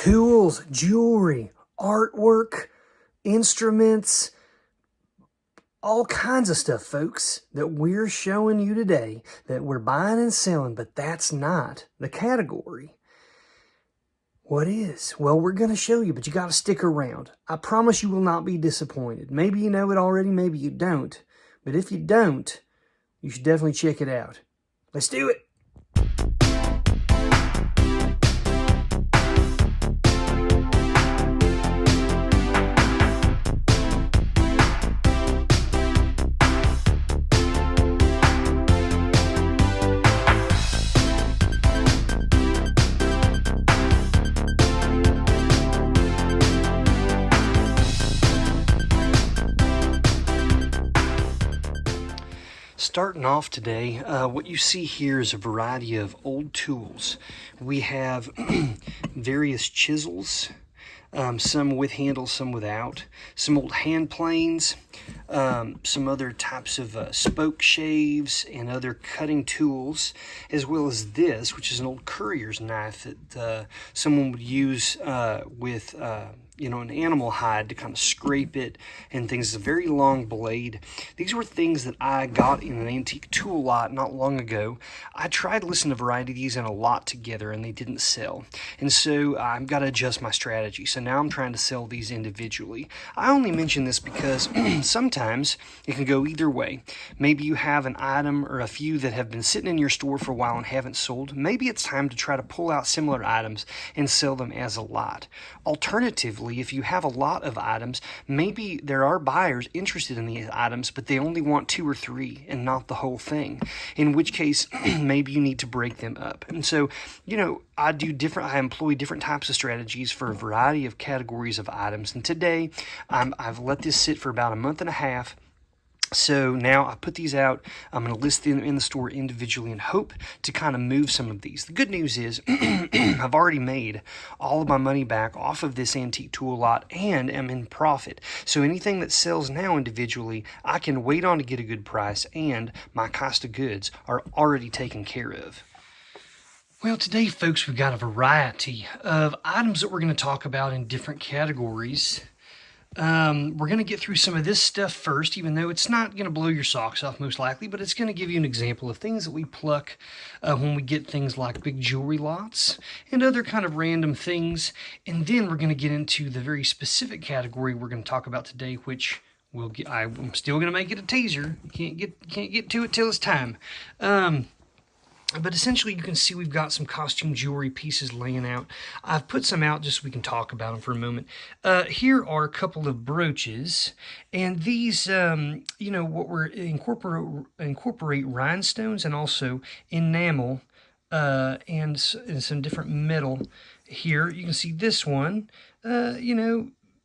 Tools, jewelry, artwork, instruments, all kinds of stuff, folks, that we're showing you today that we're buying and selling, but that's not the category. What is? Well, we're going to show you, but you got to stick around. I promise you will not be disappointed. Maybe you know it already, maybe you don't. But if you don't, you should definitely check it out. Let's do it. Starting off today, what you see here is a variety of old tools. We have various chisels, some with handles, some without, some old hand planes, some other types of spoke shaves and other cutting tools, as well as this, which is an old courier's knife that someone would use with an animal hide to kind of scrape it and things. It's a very long blade. These were things that I got in an antique tool lot not long ago. I tried to listen to a variety of these in a lot together and they didn't sell. And so I've got to adjust my strategy. So now I'm trying to sell these individually. I only mention this because sometimes it can go either way. Maybe you have an item or a few that have been sitting in your store for a while and haven't sold. Maybe it's time to try to pull out similar items and sell them as a lot. Alternatively, if you have a lot of items, maybe there are buyers interested in these items, but they only want 2 or 3 and not the whole thing, in which case maybe you need to break them up. And so, I employ different types of strategies for a variety of categories of items. And today, I've let this sit for about a month and a half. So now I put these out. I'm going to list them in the store individually and hope to kind of move some of these. The good news is I've already made all of my money back off of this antique tool lot and am in profit. So anything that sells now individually, I can wait on to get a good price and my cost of goods are already taken care of. Well, today, folks, we've got a variety of items that we're going to talk about in different categories. We're going to get through some of this stuff first, even though it's not going to blow your socks off most likely, but it's going to give you an example of things that we pluck when we get things like big jewelry lots and other kind of random things. And then we're going to get into the very specific category we're going to talk about today, which I'm still going to make it a teaser. Can't get to it till it's time. But essentially, you can see we've got some costume jewelry pieces laying out. I've put some out just so we can talk about them for a moment. Here are a couple of brooches, and these, what we're incorporate rhinestones and also enamel and some different metal. Here, you can see this one,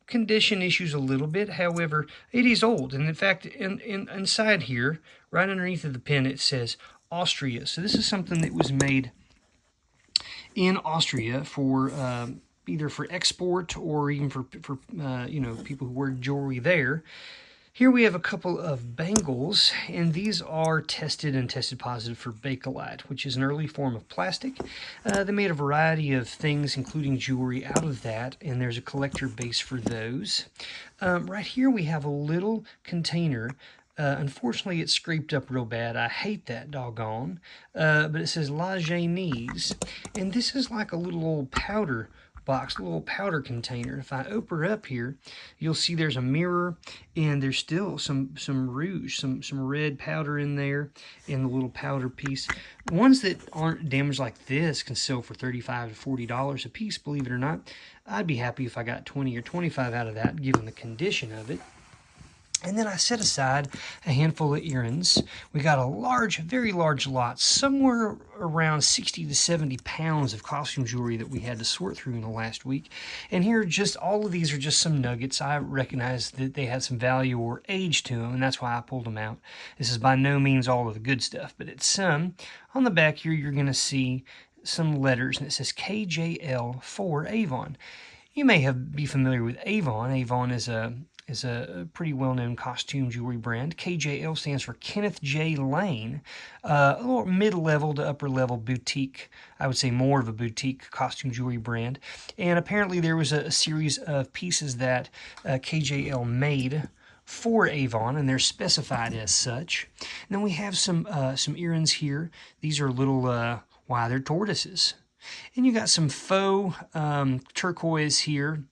condition issues a little bit. However, it is old, and in fact, inside here, right underneath of the pin, it says Austria. So this is something that was made in Austria for either for export or even for people who wear jewelry there. Here we have a couple of bangles, and these are tested positive for bakelite, which is an early form of plastic. They made a variety of things, including jewelry, out of that, and there's a collector base for those. Right here we have a little container. Unfortunately, it's scraped up real bad. I hate that, doggone. But it says La Genese, and this is like a little old powder box, a little powder container. If I open it up here, you'll see there's a mirror, and there's still some rouge, some red powder in there, in the little powder piece. Ones that aren't damaged like this can sell for $35 to $40 a piece, believe it or not. I'd be happy if I got 20 or 25 out of that, given the condition of it. And then I set aside a handful of earrings. We got a very large lot, somewhere around 60 to 70 pounds of costume jewelry that we had to sort through in the last week. And here, all of these are just some nuggets. I recognize that they had some value or age to them, and that's why I pulled them out. This is by no means all of the good stuff, but it's some. On the back here, you're going to see some letters, and it says KJL for Avon. You may be familiar with Avon. Avon is a is a pretty well-known costume jewelry brand. KJL stands for Kenneth J. Lane, a little mid-level to upper-level boutique, I would say more of a boutique costume jewelry brand. And apparently there was a series of pieces that KJL made for Avon, and they're specified as such. And then we have some earrings here. These are little, wow, they're tortoises. And you got some faux turquoise here,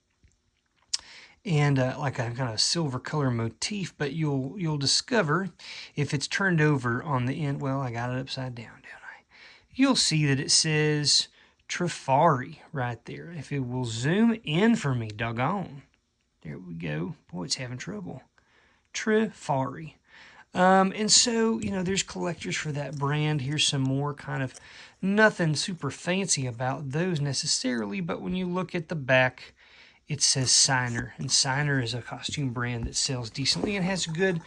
and like a kind of silver color motif, but you'll discover if it's turned over on the end. Well, I got it upside down, don't I? You'll see that it says Trifari right there. If it will zoom in for me, doggone. There we go. Boy, it's having trouble. Trifari. And so, there's collectors for that brand. Here's some more, kind of nothing super fancy about those necessarily, but when you look at the back, it says Signer, and Signer is a costume brand that sells decently and has a good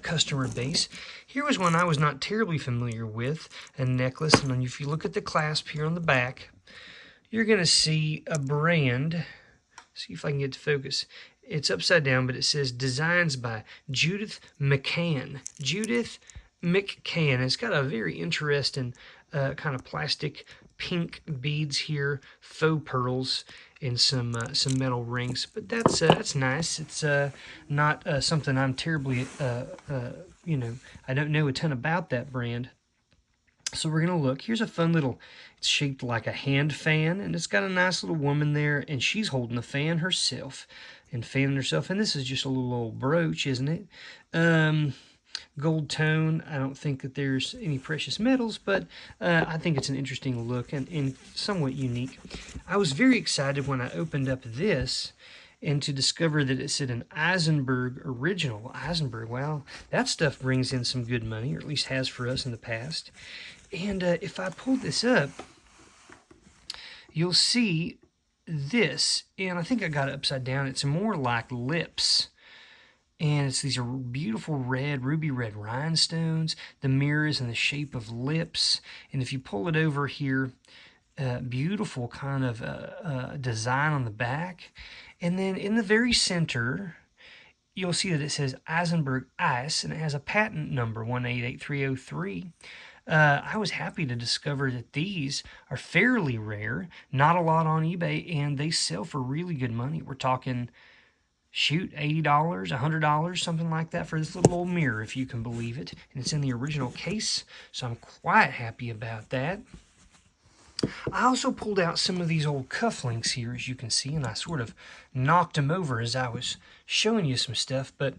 customer base. Here was one I was not terribly familiar with, a necklace, and if you look at the clasp here on the back, you're going to see a brand. See if I can get to focus. It's upside down, but it says Designs by Judith McCann. Judith McCann. It's got a very interesting kind of plastic pink beads here, faux pearls, and some metal rings. But that's nice. It's not something I'm terribly, I don't know a ton about that brand. So we're going to look. Here's a fun little, it's shaped like a hand fan, and it's got a nice little woman there, and she's holding the fan herself and fanning herself. And this is just a little old brooch, isn't it? Gold tone. I don't think that there's any precious metals, but I think it's an interesting look and somewhat unique. I was very excited when I opened up this and to discover that it said an Eisenberg original. Eisenberg, well, that stuff brings in some good money, or at least has for us in the past. And if I pull this up, you'll see this, and I think I got it upside down. It's more like lips. And these are beautiful red, ruby red rhinestones. The mirror is in the shape of lips. And if you pull it over here, beautiful kind of design on the back. And then in the very center, you'll see that it says Eisenberg Ice, and it has a patent number, 188303. I was happy to discover that these are fairly rare, not a lot on eBay, and they sell for really good money. We're talking, shoot, $80, $100, something like that for this little old mirror, if you can believe it. And it's in the original case, so I'm quite happy about that. I also pulled out some of these old cufflinks here, as you can see, and I sort of knocked them over as I was showing you some stuff. But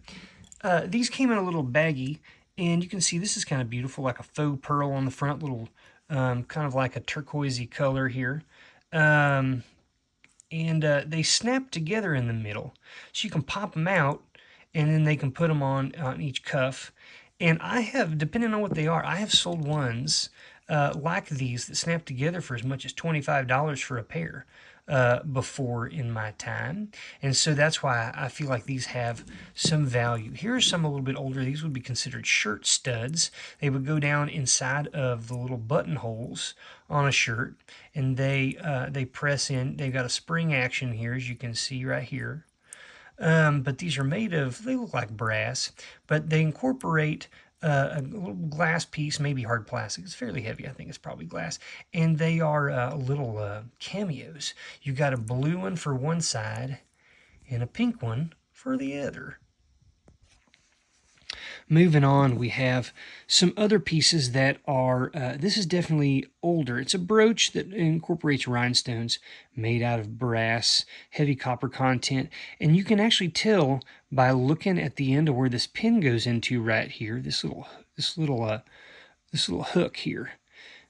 these came in a little baggie, and you can see this is kind of beautiful, like a faux pearl on the front, little kind of like a turquoisey color here. And they snap together in the middle, so you can pop them out, and then they can put them on each cuff. And I have, depending on what they are, I have sold ones like these that snap together for as much as $25 for a pair before in my time. And so that's why I feel like these have some value. Here are some a little bit older. These would be considered shirt studs. They would go down inside of the little buttonholes on a shirt, and they press in. They've got a spring action here, as you can see right here. But these are made of, they look like brass, but they incorporate a little glass piece, maybe hard plastic. It's fairly heavy. I think it's probably glass. And they are little cameos. You got a blue one for one side and a pink one for the other. Moving on, we have some other pieces that are, this is definitely older. It's a brooch that incorporates rhinestones made out of brass, heavy copper content. And you can actually tell by looking at the end of where this pin goes into right here, this little hook here.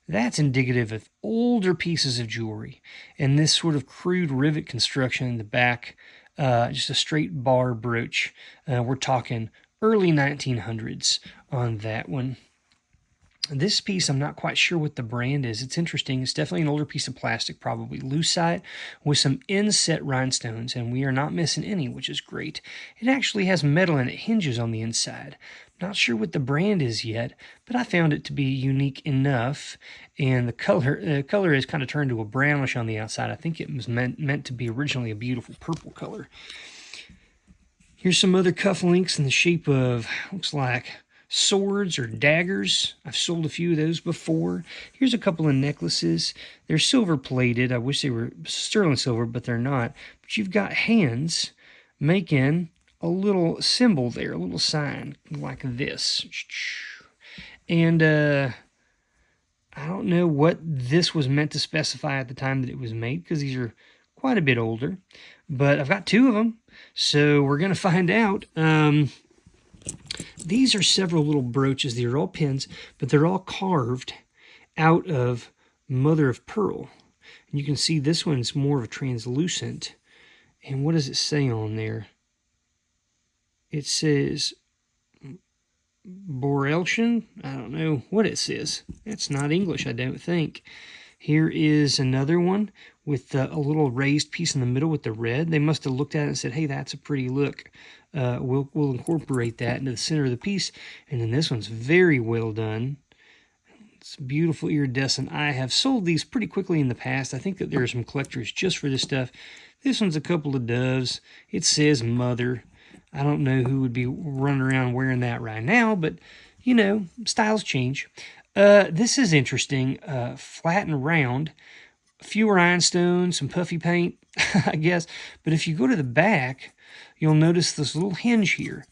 That's indicative of older pieces of jewelry. And this sort of crude rivet construction in the back, just a straight bar brooch. We're talking early 1900s on that one. This piece, I'm not quite sure what the brand is. It's interesting. It's definitely an older piece of plastic, probably lucite, with some inset rhinestones, and we are not missing any, which is great. It actually has metal and it hinges on the inside. Not sure what the brand is yet, but I found it to be unique enough. And the color has kind of turned to a brownish on the outside. I think it was meant to be originally a beautiful purple color. Here's some other cufflinks in the shape of, looks like swords or daggers. I've sold a few of those before. Here's a couple of necklaces. They're silver plated. I wish they were sterling silver, but they're not. But you've got hands making a little symbol there, a little sign like this. And I don't know what this was meant to specify at the time that it was made, because these are quite a bit older. But I've got two of them, so we're going to find out. These are several little brooches. These are all pins, but they're all carved out of mother of pearl. And you can see this one's more of a translucent. And what does it say on there? It says Borelchen. I don't know what it says. That's not English, I don't think. Here is another one with a little raised piece in the middle with the red. They must have looked at it and said, hey, that's a pretty look. We'll incorporate that into the center of the piece. And then this one's very well done. It's beautiful iridescent. I have sold these pretty quickly in the past. I think that there are some collectors just for this stuff. This one's a couple of doves. It says mother. I don't know who would be running around wearing that right now, but, you know, styles change. This is interesting. Flat and round. Fewer rhinestones, some puffy paint, I guess. But if you go to the back, you'll notice this little hinge here.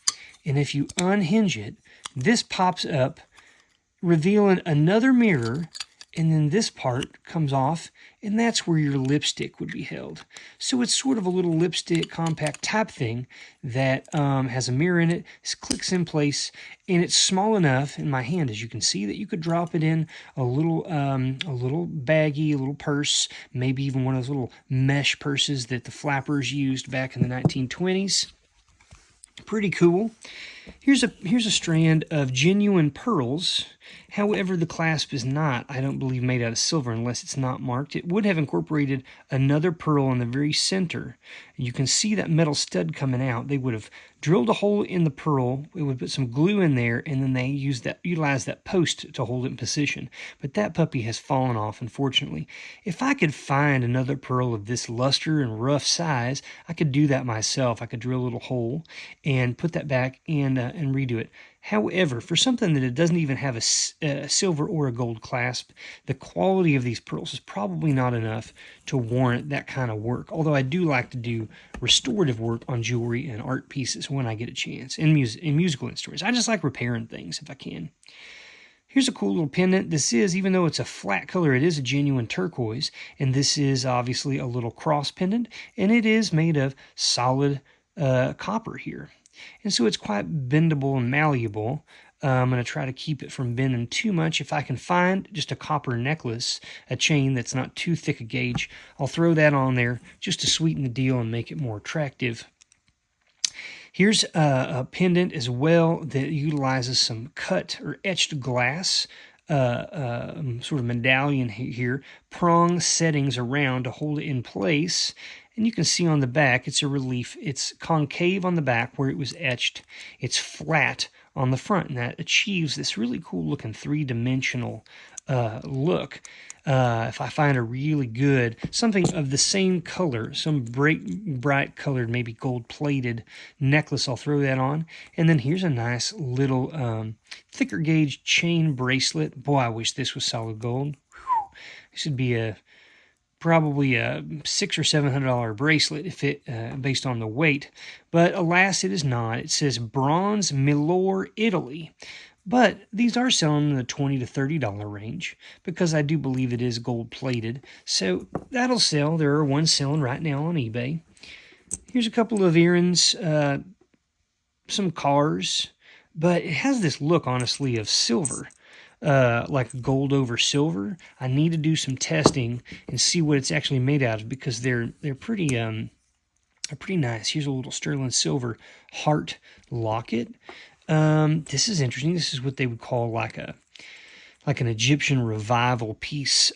And if you unhinge it, this pops up, revealing another mirror. And then this part comes off, and that's where your lipstick would be held. So it's sort of a little lipstick compact type thing that has a mirror in it. It clicks in place, and it's small enough in my hand, as you can see, that you could drop it in a little baggie, a little purse, maybe even one of those little mesh purses that the flappers used back in the 1920s. Pretty cool. Here's a strand of genuine pearls. However, the clasp is not, I don't believe, made out of silver unless it's not marked. It would have incorporated another pearl in the very center. You can see that metal stud coming out. They would have drilled a hole in the pearl. It would put some glue in there, and then they utilized that post to hold it in position. But that puppy has fallen off, unfortunately. If I could find another pearl of this luster and rough size, I could do that myself. I could drill a little hole and put that back and redo it. However, for something that it doesn't even have a silver or a gold clasp, the quality of these pearls is probably not enough to warrant that kind of work. Although I do like to do restorative work on jewelry and art pieces when I get a chance, in musical instruments. I just like repairing things if I can. Here's a cool little pendant. This is, even though it's a flat color, it is a genuine turquoise. And this is obviously a little cross pendant, and it is made of solid copper here. And so it's quite bendable and malleable. I'm going to try to keep it from bending too much. If I can find just a copper necklace, a chain that's not too thick a gauge, I'll throw that on there just to sweeten the deal and make it more attractive. Here's a pendant as well that utilizes some cut or etched glass, sort of medallion here, prong settings around to hold it in place. And you can see on the back, it's a relief. It's concave on the back where it was etched. It's flat on the front, and that achieves this really cool looking three-dimensional look. If I find a really good, something of the same color, some bright colored, maybe gold-plated necklace, I'll throw that on. And then here's a nice little thicker gauge chain bracelet. Boy, I wish this was solid gold. Whew. This would be probably a $600 or $700 bracelet if it based on the weight, but alas, it is not. It says Bronze Milor, Italy, but these are selling in the $20 to $30 range because I do believe it is gold plated, so that'll sell. There are ones selling right now on eBay. Here's a couple of earrings, some cars, but it has this look, honestly, of silver. Like gold over silver. I need to do some testing and see what it's actually made out of because they're pretty nice. Here's a little sterling silver heart locket. This is interesting. This is what they would call like an Egyptian revival piece.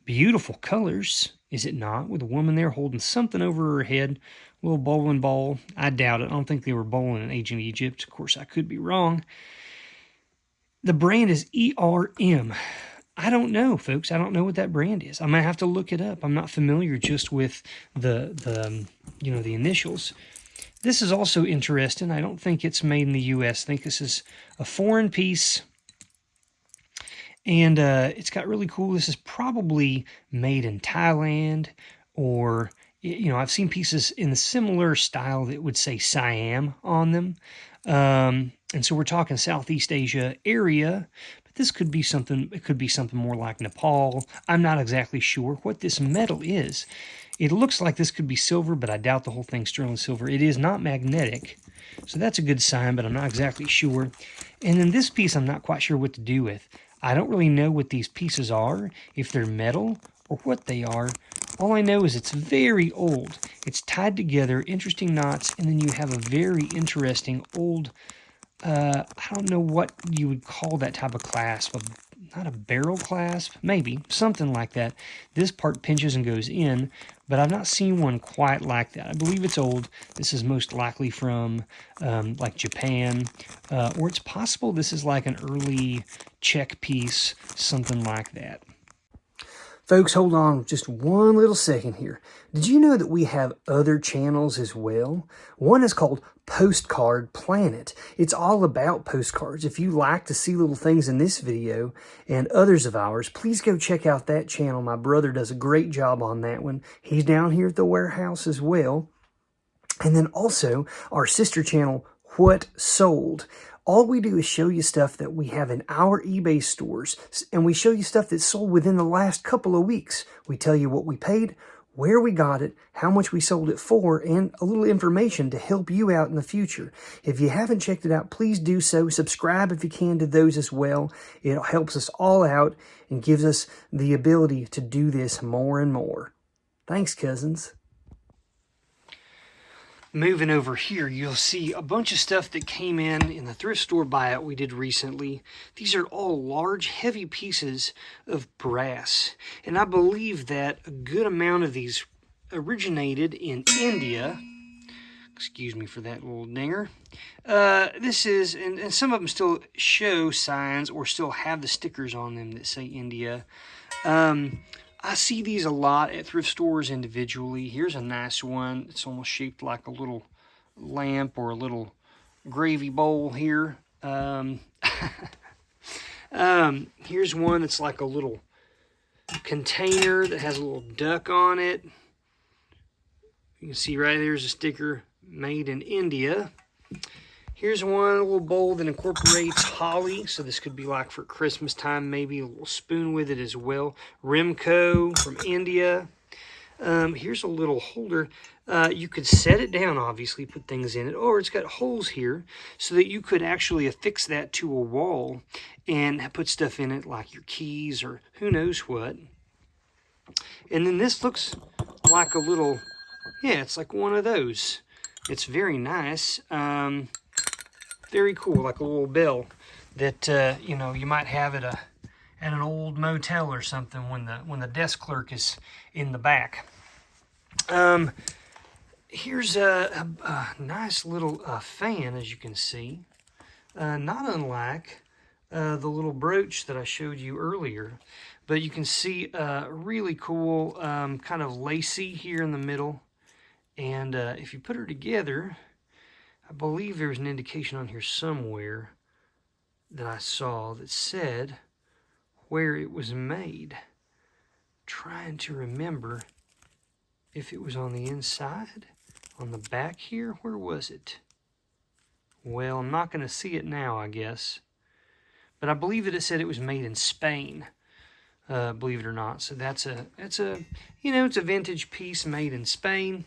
Beautiful colors. Is it not? With a woman there holding something over her head, a little bowling ball. I doubt it. I don't think they were bowling in ancient Egypt. Of course, I could be wrong. The brand is ERM. I don't know, folks. I don't know what that brand is. I'm gonna have to look it up. I'm not familiar just with the the initials. This is also interesting. I don't think it's made in the U.S. I think this is a foreign piece. And it's got really cool. This is probably made in Thailand, or, I've seen pieces in the similar style that would say Siam on them. And so we're talking Southeast Asia area, but this could be something, it could be something more like Nepal. I'm not exactly sure what this metal is. It looks like this could be silver, but I doubt the whole thing's sterling silver. It is not magnetic, so that's a good sign, but I'm not exactly sure. And then this piece I'm not quite sure what to do with. I don't really know what these pieces are, if they're metal or what they are. All I know is it's very old. It's tied together, interesting knots, and then you have a very interesting old, I don't know what you would call that type of clasp. Not a barrel clasp, maybe, something like that. This part pinches and goes in, but I've not seen one quite like that. I believe it's old. This is most likely from like Japan, or it's possible this is like an early Czech piece, something like that. Folks, hold on just one little second here. Did you know that we have other channels as well? One is called Postcard Planet. It's all about postcards. If you like to see little things in this video and others of ours, please go check out that channel. My brother does a great job on that one. He's down here at the warehouse as well. And then also our sister channel, What Sold. All we do is show you stuff that we have in our eBay stores, and we show you stuff that's sold within the last couple of weeks. We tell you what we paid, where we got it, how much we sold it for, and a little information to help you out in the future. If you haven't checked it out, please do so. Subscribe if you can to those as well. It helps us all out and gives us the ability to do this more and more. Thanks, cousins. Moving over here, you'll see a bunch of stuff that came in the thrift store buyout we did recently. These are all large, heavy pieces of brass. And I believe that a good amount of these originated in India. Excuse me for that little dinger. This is, and some of them still show signs or still have the stickers on them that say India. I see these a lot at thrift stores individually. Here's a nice one. It's almost shaped like a little lamp or a little gravy bowl here. Here's one that's like a little container that has a little duck on it. You can see right there's a sticker, made in India. Here's one, a little bowl that incorporates holly. So this could be like for Christmas time, maybe a little spoon with it as well. Rimco from India. Here's a little holder. You could set it down, obviously, put things in it. Or it's got holes here so that you could actually affix that to a wall and put stuff in it like your keys or who knows what. And then this looks like a little, yeah, it's like one of those. It's very nice. Very cool, like a little bell that you might have at an old motel or something when the desk clerk is in the back. Here's a nice little fan, as you can see, not unlike the little brooch that I showed you earlier, but you can see really cool kind of lacy here in the middle, and if you put her together, I believe there was an indication on here somewhere that I saw that said where it was made. Trying to remember if it was on the inside, on the back here. Where was it? Well, I'm not going to see it now, I guess. But I believe that it said it was made in Spain, believe it or not. So it's a vintage piece made in Spain.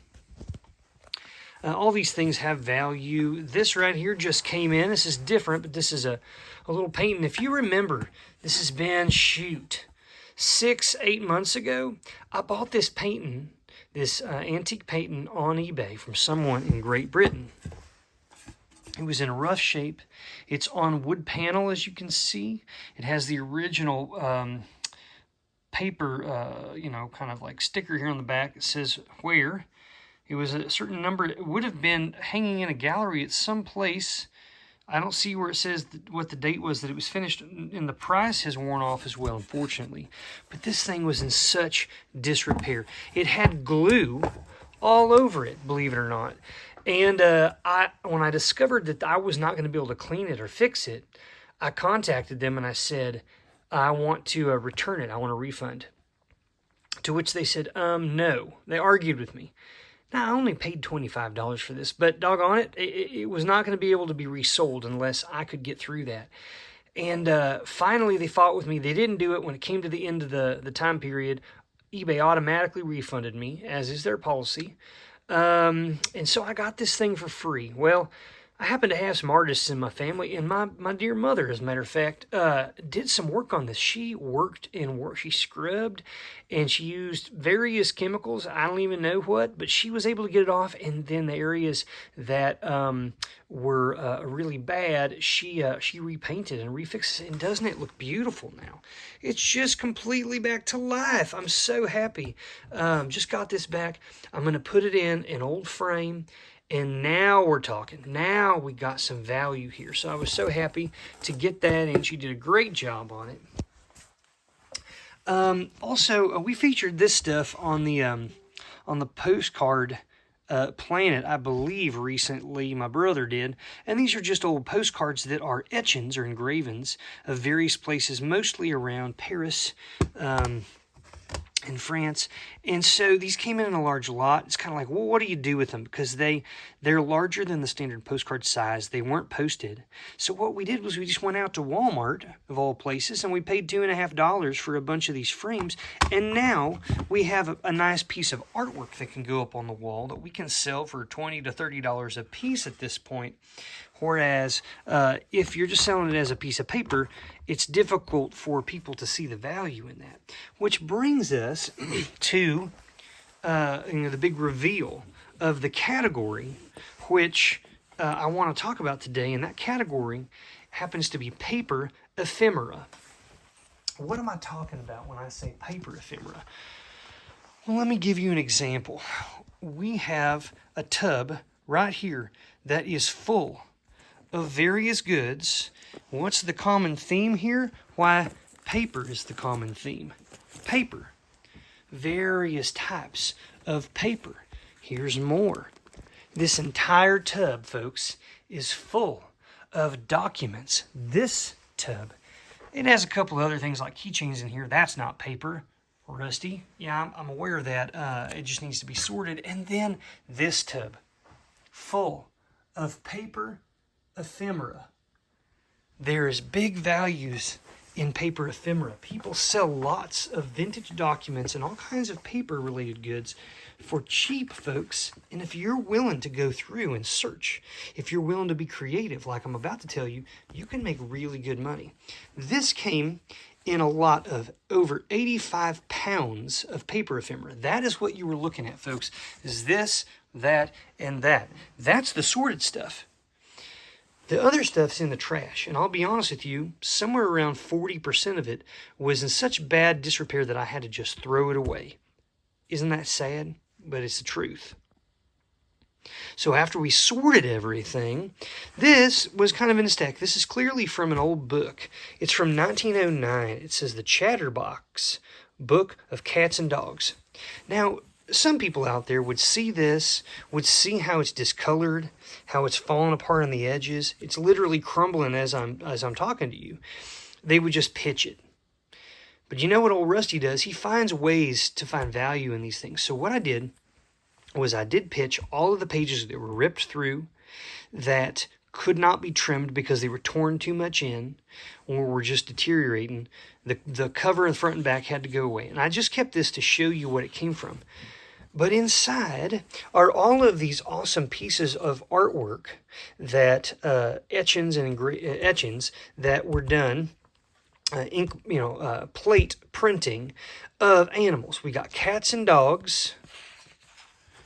All these things have value. This right here just came in. This is different, but this is a little painting. If you remember, this has been, 6-8 months ago. I bought this painting, this antique painting on eBay from someone in Great Britain. It was in a rough shape. It's on wood panel, as you can see. It has the original paper, kind of like sticker here on the back that says where. It was a certain number. It would have been hanging in a gallery at some place. I don't see where it says what the date was that it was finished, and the price has worn off as well, unfortunately. But this thing was in such disrepair. It had glue all over it, believe it or not. And when I discovered that I was not going to be able to clean it or fix it, I contacted them and I said, I want to return it. I want a refund. To which they said, no. They argued with me. Now, I only paid $25 for this, but doggone it, it was not going to be able to be resold unless I could get through that. And finally, they fought with me. They didn't do it when it came to the end of the time period. eBay automatically refunded me, as is their policy. And so I got this thing for free. Well, I happen to have some artists in my family, and my dear mother, as a matter of fact, did some work on this. She worked she scrubbed, and she used various chemicals. I don't even know what, but she was able to get it off. And then the areas that were really bad, she repainted and refixed it. And doesn't it look beautiful now? It's just completely back to life. I'm so happy. Just got this back. I'm going to put it in an old frame. And now we're talking. Now we got some value here. So I was so happy to get that, and she did a great job on it. Also, we featured this stuff on the Postcard Planet, I believe, recently. My brother did. And these are just old postcards that are etchings or engravings of various places, mostly around Paris, in France. And so these came in a large lot. It's kind of like, well, what do you do with them? Because they're larger than the standard postcard size. They weren't posted. So what we did was we just went out to Walmart, of all places, and we paid $2.50 for a bunch of these frames. And now we have a nice piece of artwork that can go up on the wall that we can sell for $20 to $30 a piece at this point. Whereas if you're just selling it as a piece of paper, it's difficult for people to see the value in that. Which brings us to the big reveal of the category, which I want to talk about today. And that category happens to be paper ephemera. What am I talking about when I say paper ephemera? Well, let me give you an example. We have a tub right here that is full of various goods. What's the common theme here? Why, paper is the common theme. Paper. Various types of paper. Here's more. This entire tub, folks, is full of documents. This tub. It has a couple of other things like keychains in here. That's not paper. Rusty. Yeah, I'm aware of that. It just needs to be sorted. And then this tub. Full of paper ephemera. There is big values in paper ephemera. People sell lots of vintage documents and all kinds of paper-related goods for cheap, folks. And if you're willing to go through and search, if you're willing to be creative, like I'm about to tell you, you can make really good money. This came in a lot of over 85 pounds of paper ephemera. That is what you were looking at, folks, is this, that, and that. That's the sorted stuff. The other stuff's in the trash, and I'll be honest with you, somewhere around 40% of it was in such bad disrepair that I had to just throw it away. Isn't that sad? But it's the truth. So after we sorted everything, this was kind of in a stack. This is clearly from an old book. It's from 1909. It says the Chatterbox Book of Cats and Dogs. Now, some people out there would see this, would see how it's discolored, how it's falling apart on the edges. It's literally crumbling as I'm talking to you. They would just pitch it. But you know what old Rusty does? He finds ways to find value in these things. So what I did was I did pitch all of the pages that were ripped through, that could not be trimmed because they were torn too much in or were just deteriorating. The cover in the front and back had to go away. And I just kept this to show you what it came from. But inside are all of these awesome pieces of artwork that etchings that were done, plate printing of animals. We got cats and dogs.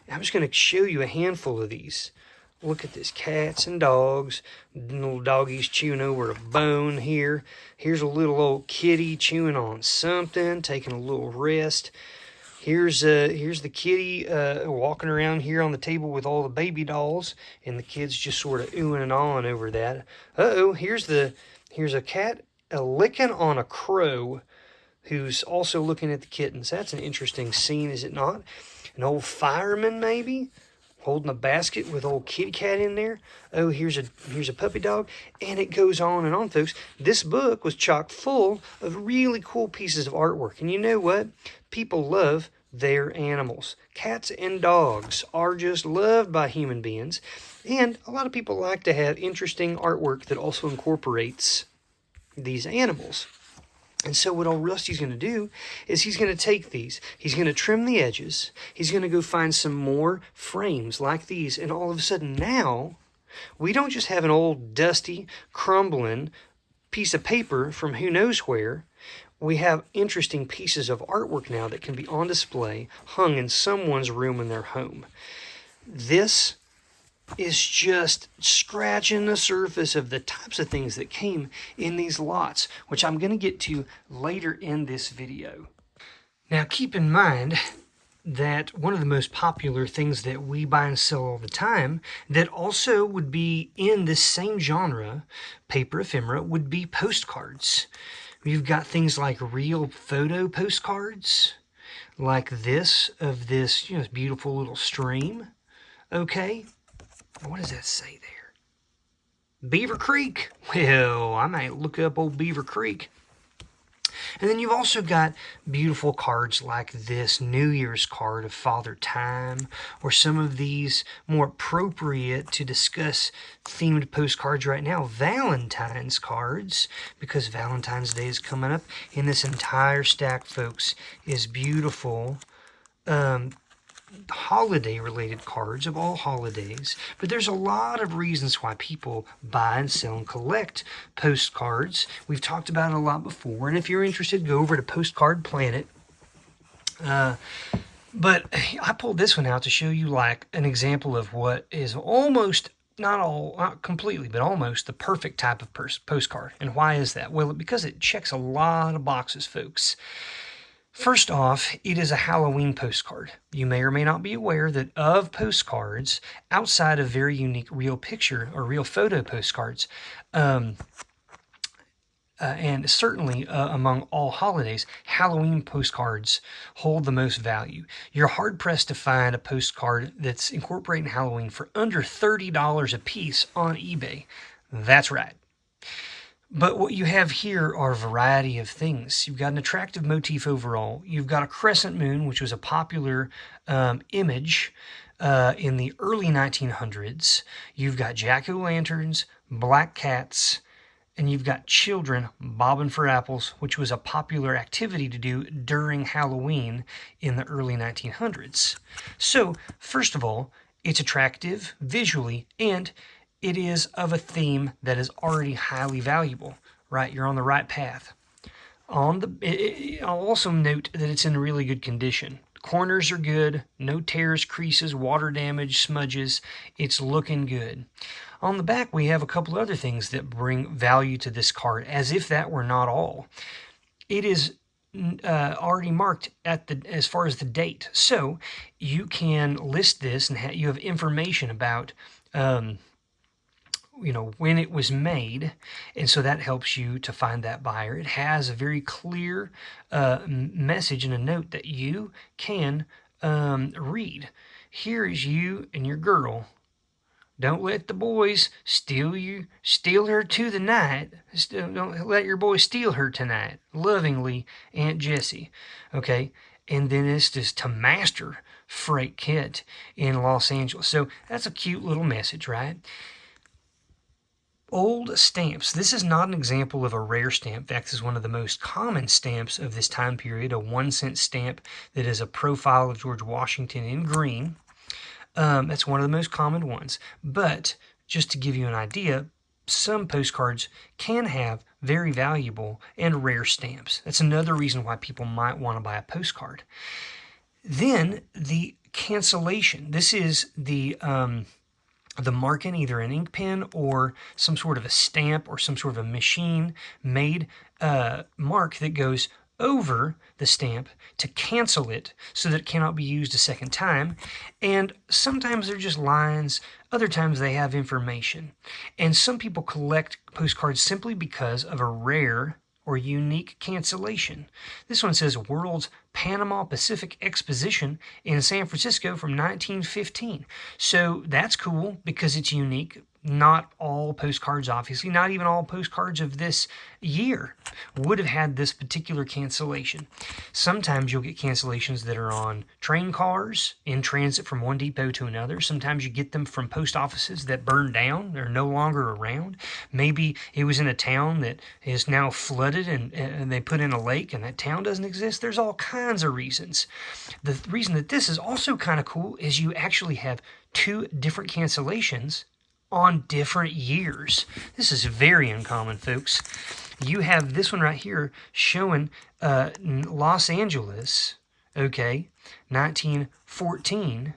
I'm just going to show you a handful of these. Look at this, cats and dogs. Little doggies chewing over a bone here. Here's a little old kitty chewing on something, taking a little rest. Here's the kitty walking around here on the table with all the baby dolls, and the kids just sort of oohing and ahhing over that. Here's a cat licking on a crow, who's also looking at the kittens. That's an interesting scene, is it not? An old fireman, maybe, holding a basket with old kitty cat in there. Oh, here's a puppy dog, and it goes on and on, folks. This book was chock full of really cool pieces of artwork, and you know what? People love their animals. Cats and dogs are just loved by human beings, and a lot of people like to have interesting artwork that also incorporates these animals. And so what old Rusty's going to do is he's going to take these, he's going to trim the edges, he's going to go find some more frames like these, and all of a sudden now, we don't just have an old dusty, crumbling piece of paper from who knows where. We have interesting pieces of artwork now that can be on display, hung in someone's room in their home. This is just scratching the surface of the types of things that came in these lots, which I'm going to get to later in this video. Now keep in mind that one of the most popular things that we buy and sell all the time that also would be in this same genre, paper ephemera, would be postcards. We've got things like real photo postcards, like this, of this, beautiful little stream. Okay, what does that say there? Beaver Creek? Well, I might look up old Beaver Creek. And then you've also got beautiful cards like this New Year's card of Father Time, or some of these more appropriate to discuss themed postcards right now, Valentine's cards, because Valentine's Day is coming up. And this entire stack, folks, is beautiful holiday-related cards of all holidays. But there's a lot of reasons why people buy and sell and collect postcards. We've talked about it a lot before, and if you're interested, go over to Postcard Planet. But I pulled this one out to show you like an example of what is almost, not completely, but almost the perfect type of postcard. And why is that? Well, because it checks a lot of boxes, folks. First off, it is a Halloween postcard. You may or may not be aware that of postcards, outside of very unique real picture or real photo postcards, and certainly among all holidays, Halloween postcards hold the most value. You're hard-pressed to find a postcard that's incorporating Halloween for under $30 a piece on eBay. That's right. But what you have here are a variety of things. You've got an attractive motif overall. You've got a crescent moon, which was a popular image in the early 1900s. You've got jack-o'-lanterns, black cats, and you've got children bobbing for apples, which was a popular activity to do during Halloween in the early 1900s. So, first of all, it's attractive visually, and it is of a theme that is already highly valuable, right? You're on the right path. I'll also note that it's in really good condition. Corners are good, no tears, creases, water damage, smudges. It's looking good. On the back, we have a couple other things that bring value to this card, as if that were not all. It is already marked as far as the date, so you can list this and you have information about when it was made, and so that helps you to find that buyer. It has a very clear message and a note that you can read. Here is you and your girl. Don't let the boys steal her to the night. Don't let your boys steal her tonight. Lovingly, Aunt Jessie. Okay, and then it's just to Master Freight Kit in Los Angeles. So that's a cute little message, right? Old stamps. This is not an example of a rare stamp. In fact, this is one of the most common stamps of this time period, a 1-cent stamp that is a profile of George Washington in green. That's one of the most common ones. But just to give you an idea, some postcards can have very valuable and rare stamps. That's another reason why people might want to buy a postcard. Then the cancellation. This is the the marking, either an ink pen or some sort of a stamp or some sort of a machine-made mark that goes over the stamp to cancel it so that it cannot be used a second time. And sometimes they're just lines, other times they have information. And some people collect postcards simply because of a rare or unique cancellation. This one says World's Panama Pacific Exposition in San Francisco from 1915. So that's cool because it's unique. Not all postcards, obviously, not even all postcards of this year would have had this particular cancellation. Sometimes you'll get cancellations that are on train cars in transit from one depot to another. Sometimes you get them from post offices that burned down. They're no longer around. Maybe it was in a town that is now flooded and they put in a lake and that town doesn't exist. There's all kinds of reasons. The reason that this is also kind of cool is you actually have two different cancellations on different years. This is very uncommon, folks. You have this one right here showing Los Angeles, okay, 1914.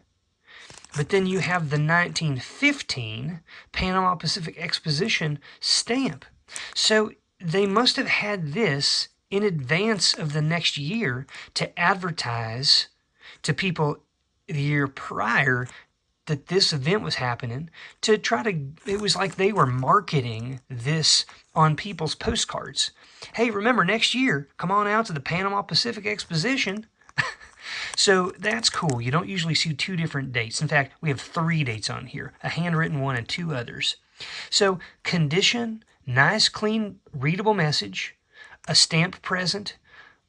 But then you have the 1915 Panama Pacific Exposition stamp. So they must have had this in advance of the next year to advertise to people the year prior that this event was happening, to try to, it was like they were marketing this on people's postcards. Hey, remember next year, come on out to the Panama Pacific Exposition. So that's cool. You don't usually see two different dates. In fact, we have 3 dates on here, a handwritten one and 2 others. So condition, nice, clean, readable message, a stamp present,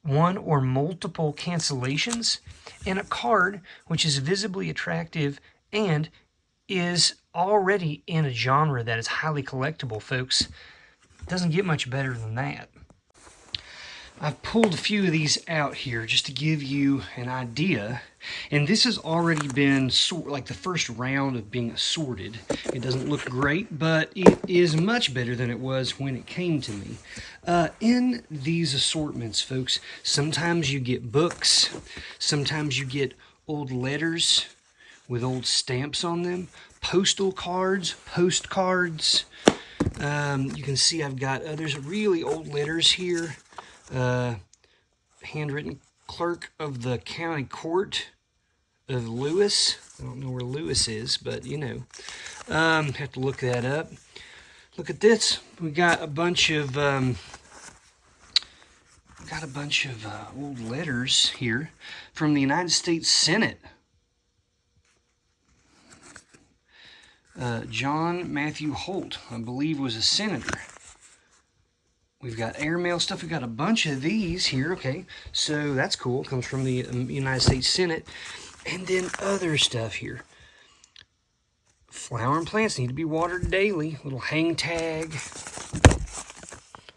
1 or multiple cancellations, and a card which is visibly attractive and is already in a genre that is highly collectible, folks. Doesn't get much better than that. I've pulled a few of these out here just to give you an idea. And this has already been like the first round of being assorted. It doesn't look great, but it is much better than it was when it came to me. In these assortments, folks, sometimes you get books, sometimes you get old letters with old stamps on them, postal cards, postcards. You can see I've got others, really old letters here. Handwritten clerk of the county court of Lewis. I don't know where Lewis is, but you know. Have to look that up. Look at this. We got a bunch of old letters here from the United States Senate. John Matthew Holt, I believe, was a senator. We've got airmail stuff. We've got a bunch of these here. Okay, so that's cool. It comes from the United States Senate. And then other stuff here. Flower and plants need to be watered daily. Little hang tag.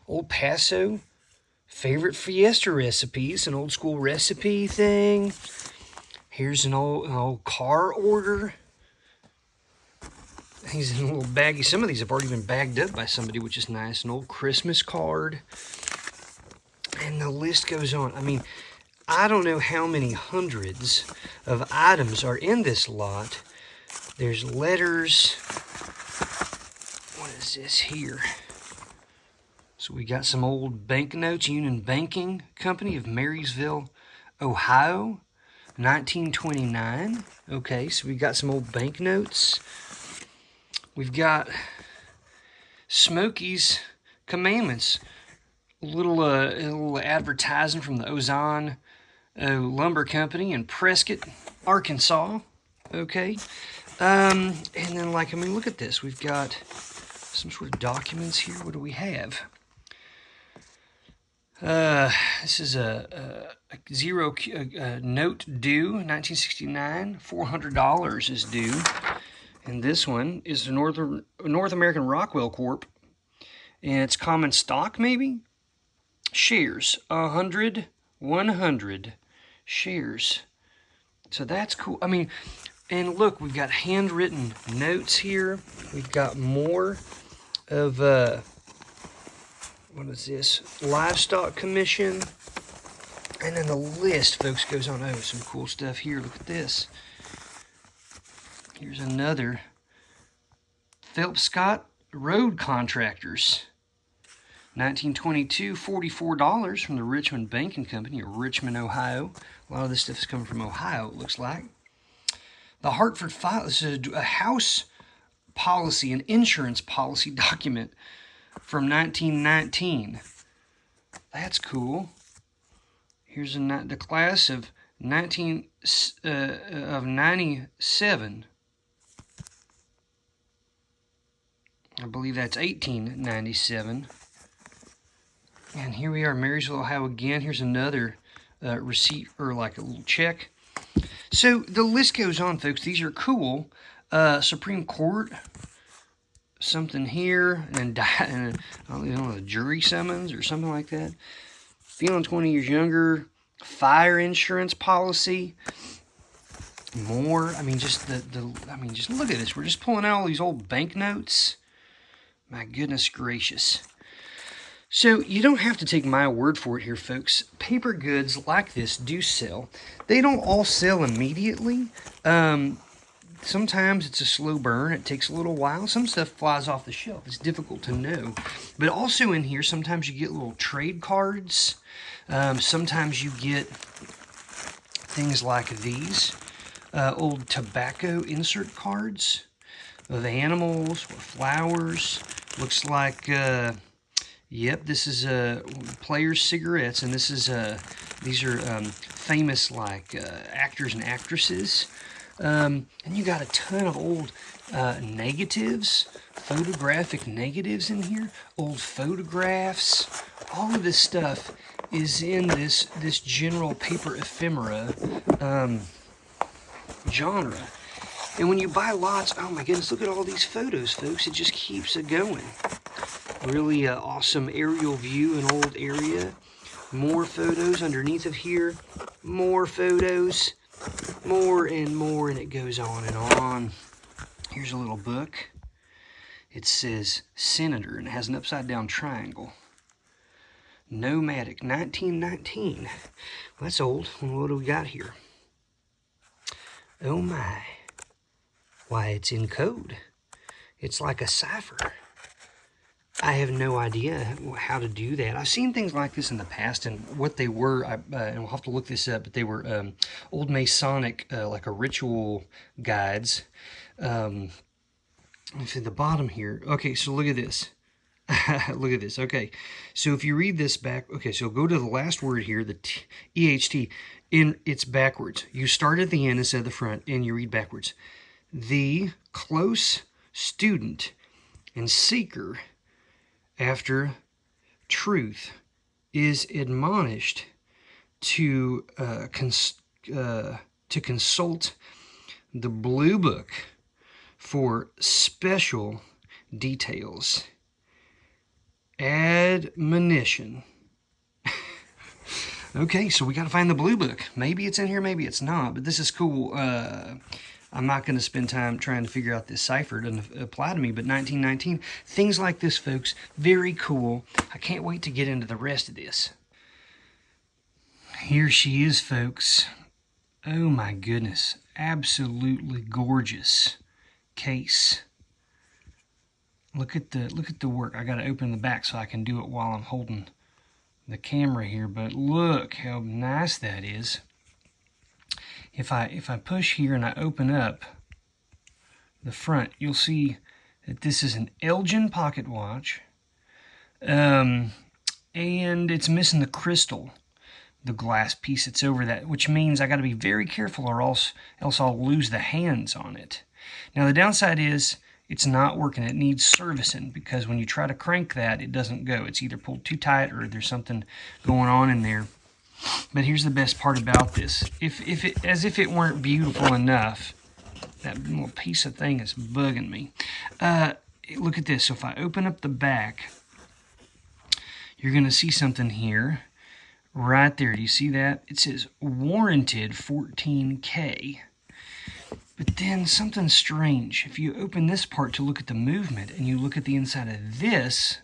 Old Paso. Favorite Fiesta recipes. An old school recipe thing. Here's an old car order. He's in a little baggie. Some of these have already been bagged up by somebody, which is nice. An old Christmas card. And the list goes on. I mean, I don't know how many hundreds of items are in this lot. There's letters. What is this here? So we got some old banknotes. Union Banking Company of Marysville, Ohio, 1929. Okay, so we got some old banknotes. We've got Smokey's Commandments, a little advertising from the Ozone Lumber Company in Prescott, Arkansas. Okay, and then look at this. We've got some sort of documents here. What do we have? This is a note due, 1969. $400 is due. And this one is the North American Rockwell Corp. And it's common stock, maybe? Shares. 100 shares. So that's cool. I mean, and look, we've got handwritten notes here. We've got more of, what is this? Livestock Commission. And then the list, folks, goes on. Oh, some cool stuff here. Look at this. Here's another Phelps Scott Road Contractors. 1922, $44 from the Richmond Banking Company of Richmond, Ohio. A lot of this stuff is coming from Ohio, it looks like. The Hartford File. This is a house policy, an insurance policy document from 1919. That's cool. Here's the class of 97. I believe that's 1897. And here we are, Marysville, Ohio again. Here's another receipt, or like a little check. So the list goes on, folks. These are cool. Supreme Court, something here, and I don't know, a jury summons or something like that. Feeling 20 years younger. Fire insurance policy. More. I mean, just just look at this. We're just pulling out all these old banknotes. My goodness gracious. So you don't have to take my word for it here, folks. Paper goods like this do sell. They don't all sell immediately. Sometimes it's a slow burn. It takes a little while. Some stuff flies off the shelf. It's difficult to know. But also in here, sometimes you get little trade cards. Sometimes you get things like these. Old tobacco insert cards of animals or flowers. Looks like... Yep, this is Players Cigarettes, and this is these are famous like actors and actresses. And you got a ton of old negatives, photographic negatives in here, old photographs. All of this stuff is in this general paper ephemera genre. And when you buy lots, oh my goodness, look at all these photos, folks. It just keeps it going. Really awesome aerial view, an old area. More photos underneath of here. More photos. More and more, and it goes on and on. Here's a little book. It says Senator, and it has an upside-down triangle. Nomadic, 1919. Well, that's old. What do we got here? Oh my. Why, it's in code. It's like a cipher. I have no idea how to do that. I've seen things like this in the past, and what they were, and we'll have to look this up, but they were old Masonic, like a ritual guides. Let me see the bottom here. Okay, so look at this. Look at this. Okay, so if you read this back, okay, so go to the last word here, the EHT, it's backwards. You start at the end instead of the front, and you read backwards. The close student and seeker after truth is admonished to consult the Blue Book for special details. Admonition. Okay, so we got to find the Blue Book. Maybe it's in here, maybe it's not, but this is cool. I'm not going to spend time trying to figure out this cipher. It doesn't apply to me, but 1919. Things like this, folks, very cool. I can't wait to get into the rest of this. Here she is, folks. Oh my goodness. Absolutely gorgeous case. Look at the work. I got to open the back so I can do it while I'm holding the camera here, but look how nice that is. If I push here and I open up the front, you'll see that this is an Elgin pocket watch, and it's missing the crystal, the glass piece that's over that, which means I got to be very careful, or else I'll lose the hands on it. Now the downside is it's not working. It needs servicing, because when you try to crank that, it doesn't go. It's either pulled too tight or there's something going on in there. But here's the best part about this. As if it weren't beautiful enough, that little piece of thing is bugging me. Look at this. So if I open up the back, you're going to see something here. Right there. Do you see that? It says warranted 14K. But then something strange. If you open this part to look at the movement and you look at the inside of this,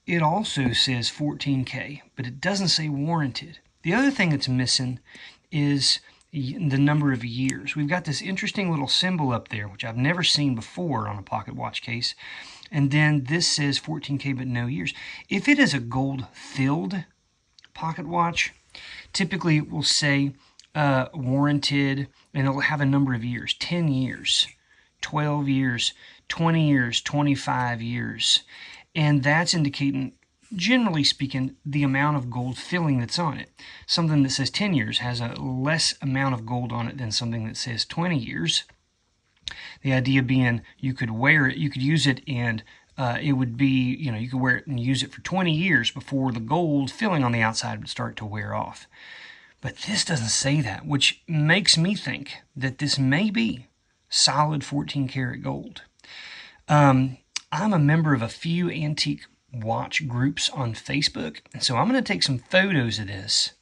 it also says 14K, but it doesn't say warranted. The other thing that's missing is the number of years. We've got this interesting little symbol up there, which I've never seen before on a pocket watch case. And then this says 14K but no years. If it is a gold-filled pocket watch, typically it will say warranted, and it'll have a number of years, 10 years, 12 years, 20 years, 25 years. And that's indicating, generally speaking, the amount of gold filling that's on it. Something that says 10 years has a less amount of gold on it than something that says 20 years. The idea being you could wear it, you could use it, and it would be, you could wear it and use it for 20 years before the gold filling on the outside would start to wear off. But this doesn't say that, which makes me think that this may be solid 14 karat gold. I'm a member of a few antique watch groups on Facebook, and so I'm going to take some photos of this,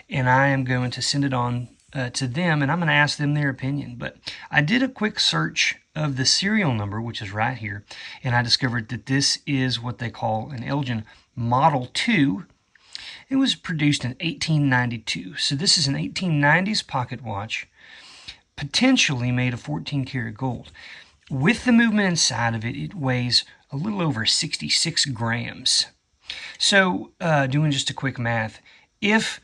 and I am going to send it on to them, and I'm going to ask them their opinion. But I did a quick search of the serial number, which is right here, and I discovered that this is what they call an Elgin Model 2. It was produced in 1892, so this is an 1890s pocket watch, potentially made of 14 karat gold. With the movement inside of it, it weighs a little over 66 grams. So, doing just a quick math, if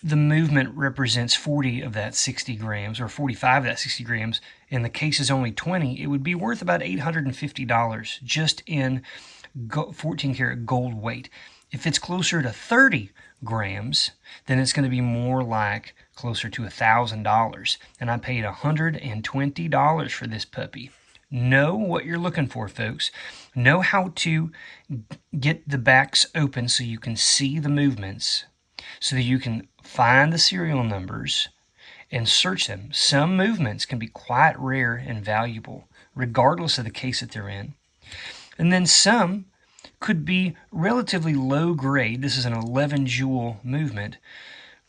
the movement represents 40 of that 60 grams, or 45 of that 60 grams, and the case is only 20, it would be worth about $850 just in 14 karat gold weight. If it's closer to 30 grams, then it's going to be more like closer to $1,000. And I paid $120 for this puppy. Know what you're looking for, folks. Know how to get the backs open so you can see the movements, so that you can find the serial numbers and search them. Some movements can be quite rare and valuable, regardless of the case that they're in. And then some could be relatively low grade. This is an 11 jewel movement.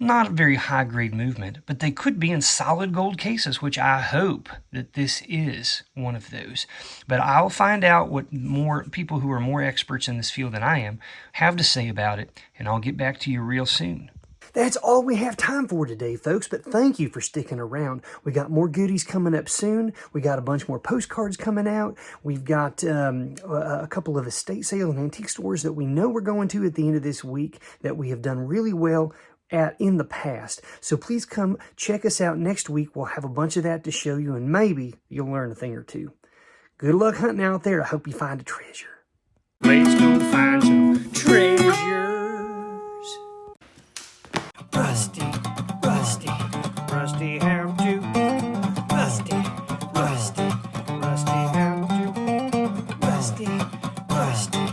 Not a very high grade movement, but they could be in solid gold cases, which I hope that this is one of those. But I'll find out what more people who are more experts in this field than I am have to say about it, and I'll get back to you real soon. That's all we have time for today, folks, but thank you for sticking around. We got more goodies coming up soon. We got a bunch more postcards coming out. We've got a couple of estate sale and antique stores that we know we're going to at the end of this week that we have done really well at in the past. So please come check us out next week. We'll have a bunch of that to show you, and maybe you'll learn a thing or two. Good luck hunting out there. I hope you find a treasure. Let's go find some treasures. Rusty, Rusty, Rusty, how to? Rusty, Rusty, Rusty, how to? Rusty, Rusty.